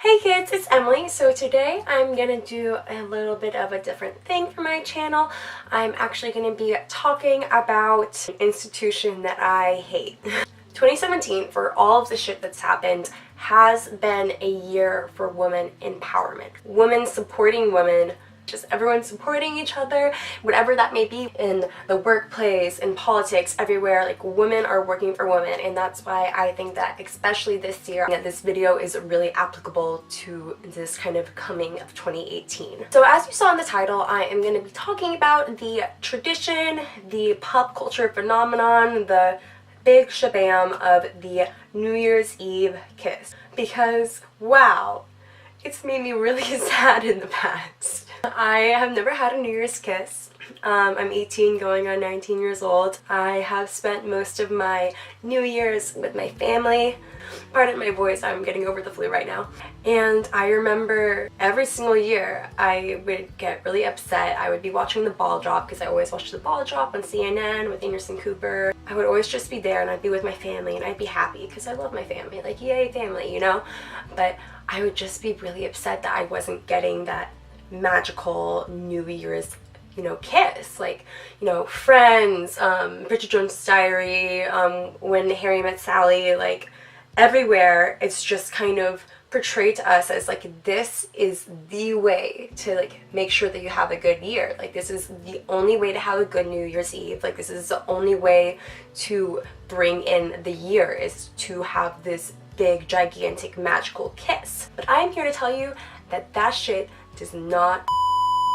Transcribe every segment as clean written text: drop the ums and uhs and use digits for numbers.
Hey kids, it's Emily. So today I'm gonna do a little bit of a different thing for my channel. I'm actually gonna be talking about an institution that I hate. 2017, for all of the shit that's happened, has been a year for women empowerment. Women supporting women, just everyone supporting each other, whatever that may be, in the workplace, in politics, everywhere. Like, women are working for women, and that's why I think that especially this year that this video is really applicable to this kind of coming of 2018. So as you saw in the title, I am going to be talking about the tradition, the pop culture phenomenon, the big shabam of the New Year's Eve kiss, because wow, it's made me really sad in the past. I have never had a New Year's kiss. I'm 18 going on 19 years old. I have spent most of my New Year's with my family. Pardon my voice, I'm getting over the flu right now. And I remember every single year I would get really upset. I would be watching the ball drop, because I always watched the ball drop on CNN with Anderson Cooper. I would always just be there and I'd be with my family and I'd be happy because I love my family. Like, yay family, you know? But I would just be really upset that I wasn't getting that magical New Year's, you know, kiss. Like, you know, Friends, Bridget Jones' Diary, When Harry Met Sally, like everywhere it's just kind of portrayed to us as like, this is the way to like make sure that you have a good year. Like, this is the only way to have a good New Year's Eve. Like, this is the only way to bring in the year, is to have this big gigantic magical kiss. But I'm here to tell you that that shit does not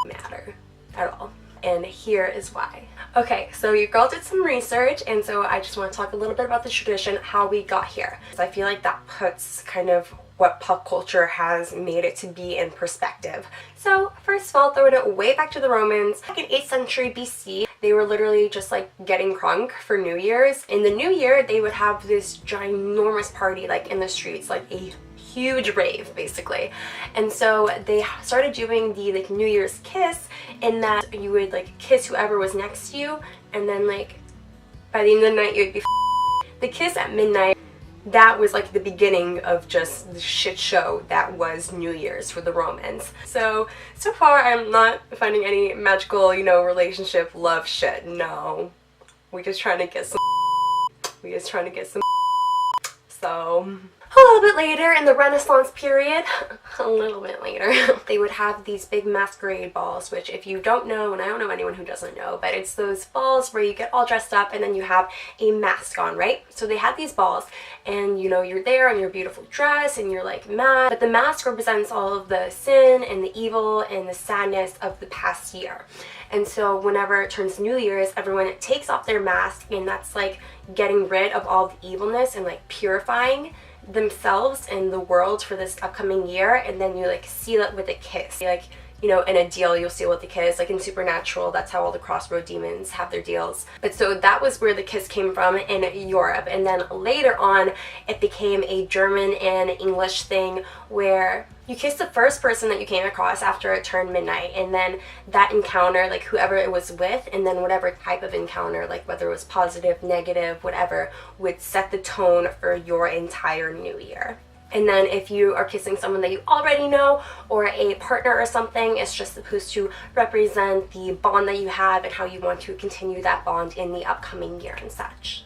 matter at all. And here is why. Okay, so your girl did some research, and so I just want to talk a little bit about the tradition, how we got here. So I feel like that puts kind of what pop culture has made it to be in perspective. So first of all, throwing it way back to the Romans, back in 8th century BC, they were literally just like getting crunk for New Year's. In the new year, they would have this ginormous party like in the streets, like a huge rave basically. And so they started doing the like New Year's kiss, in that you would like kiss whoever was next to you, and then like by the end of the night you would be the kiss at midnight. That was like the beginning of just the shit show that was New Year's for the Romans. So far I'm not finding any magical, you know, relationship love shit. No, we just trying to get some so a little bit later, in the Renaissance period, a little bit later, they would have these big masquerade balls, which if you don't know, and I don't know anyone who doesn't know, but it's those balls where you get all dressed up and then you have a mask on, right? So they had these balls, and you know, you're there in your beautiful dress and you're like mad, but the mask represents all of the sin and the evil and the sadness of the past year. And so whenever it turns New Year's, everyone takes off their mask, and that's like getting rid of all the evilness and like purifying themselves and the world for this upcoming year. And then you like seal it with a kiss. Like, you know, in a deal you'll seal with a kiss. Like in Supernatural, that's how all the crossroad demons have their deals. But so that was where the kiss came from in Europe. And then later on it became a German and English thing, where you kiss the first person that you came across after it turned midnight, and then that encounter, like whoever it was with, and then whatever type of encounter, like whether it was positive, negative, whatever, would set the tone for your entire new year. And then if you are kissing someone that you already know, or a partner or something, it's just supposed to represent the bond that you have and how you want to continue that bond in the upcoming year and such.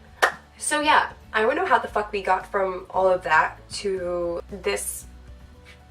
So yeah, I don't know how the fuck we got from all of that to this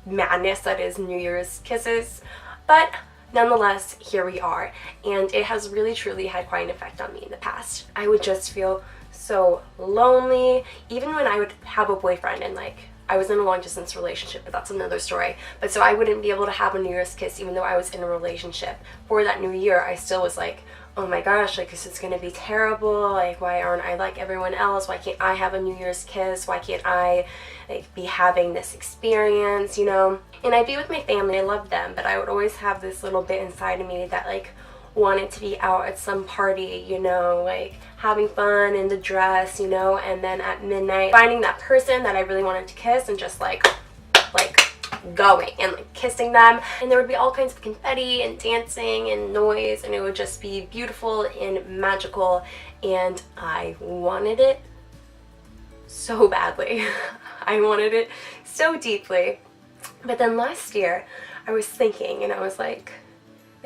madness that is New Year's kisses, but nonetheless, here we are, and it has really truly had quite an effect on me in the past. I would just feel so lonely, even when I would have a boyfriend, and like I was in a long distance relationship, but that's another story. But so I wouldn't be able to have a New Year's kiss even though I was in a relationship. For that new year, I still was like, oh my gosh, like this is gonna be terrible, like why aren't I like everyone else, why can't I have a New Year's kiss, why can't I like be having this experience, you know? And I'd be with my family, I loved them, but I would always have this little bit inside of me that like wanted to be out at some party, you know, like having fun in the dress, you know, and then at midnight finding that person that I really wanted to kiss and just like going and like kissing them, and there would be all kinds of confetti and dancing and noise, and it would just be beautiful and magical, and I wanted it so badly. I wanted it so deeply. But then last year, I was thinking, and I was like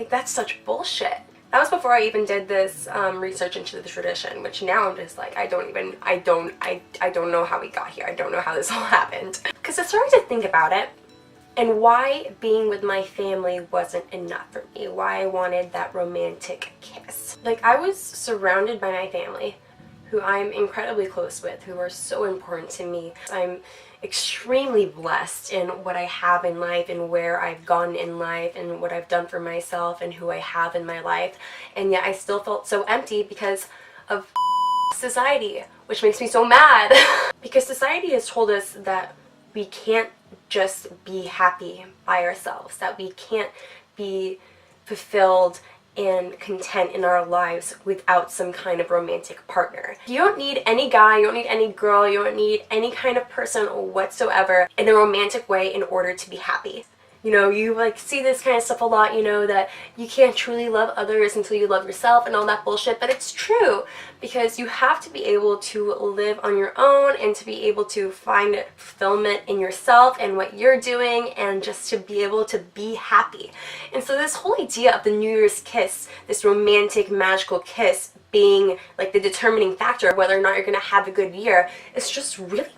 that's such bullshit. That was before I even did this research into the tradition, which now I'm just like, I don't know how we got here. I don't know how this all happened. Because I started to think about it and why being with my family wasn't enough for me. Why I wanted that romantic kiss. Like, I was surrounded by my family, who I'm incredibly close with, who are so important to me. I'm extremely blessed in what I have in life and where I've gone in life and what I've done for myself and who I have in my life, and yet I still felt so empty because of society, which makes me so mad. Because society has told us that we can't just be happy by ourselves, that we can't be fulfilled and content in our lives without some kind of romantic partner. You don't need any guy, you don't need any girl, you don't need any kind of person whatsoever in a romantic way in order to be happy. You know, you like see this kind of stuff a lot, you know, that you can't truly love others until you love yourself and all that bullshit, but it's true, because you have to be able to live on your own and to be able to find fulfillment in yourself and what you're doing and just to be able to be happy. And so this whole idea of the New Year's kiss, this romantic magical kiss being like the determining factor of whether or not you're gonna have a good year, is just really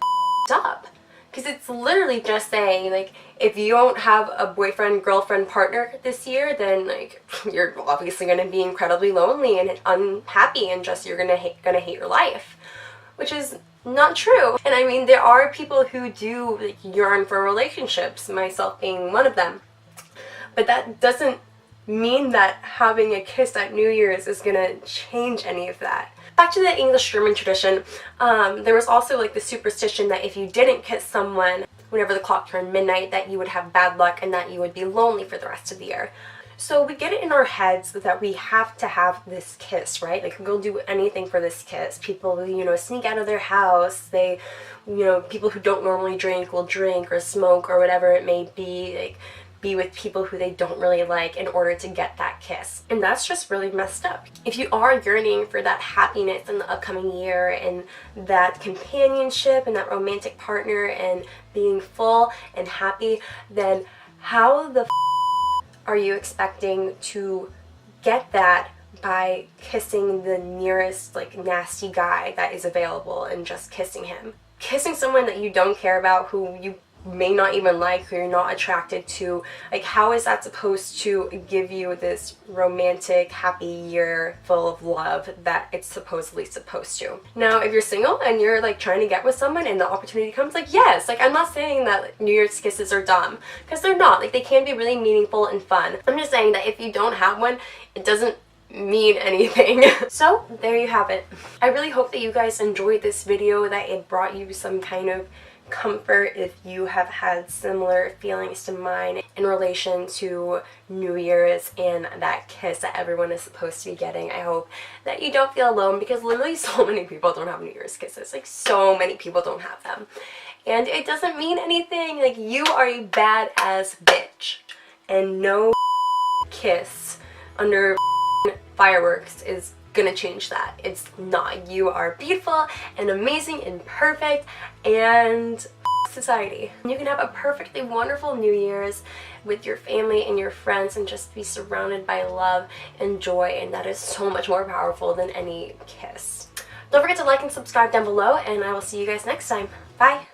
up. Because it's literally just saying, like, if you don't have a boyfriend, girlfriend, partner this year, then, like, you're obviously going to be incredibly lonely and unhappy and just you're gonna hate your life. Which is not true. And I mean, there are people who do, like, yearn for relationships, myself being one of them. But that doesn't mean that having a kiss at New Year's is going to change any of that. Back to the English-German tradition, there was also like the superstition that if you didn't kiss someone whenever the clock turned midnight, that you would have bad luck and that you would be lonely for the rest of the year. So we get it in our heads that we have to have this kiss, right? Like, we'll do anything for this kiss. People, you know, sneak out of their house. They, you know, people who don't normally drink will drink or smoke or whatever it may be. Like, be with people who they don't really like in order to get that kiss. And that's just really messed up. If you are yearning for that happiness in the upcoming year and that companionship and that romantic partner and being full and happy, then how the are you expecting to get that by kissing the nearest, like, nasty guy that is available and just kissing him? Kissing someone that you don't care about, who you may not even like, who you're not attracted to, like, how is that supposed to give you this romantic, happy year full of love that it's supposedly supposed to? Now, if you're single and you're, like, trying to get with someone and the opportunity comes, like, yes, like, I'm not saying that, like, New Year's kisses are dumb, because they're not. Like, they can be really meaningful and fun. I'm just saying that if you don't have one, it doesn't mean anything. So, there you have it. I really hope that you guys enjoyed this video, that it brought you some kind of comfort if you have had similar feelings to mine in relation to New Year's and that kiss that everyone is supposed to be getting. I hope that you don't feel alone, because literally so many people don't have New Year's kisses. Like, so many people don't have them. And it doesn't mean anything. Like, you are a badass bitch. And no kiss under fireworks is gonna change that. It's not. You are beautiful and amazing and perfect, and society. You can have a perfectly wonderful New Year's with your family and your friends and just be surrounded by love and joy, and that is so much more powerful than any kiss. Don't forget to like and subscribe down below, and I will see you guys next time. Bye!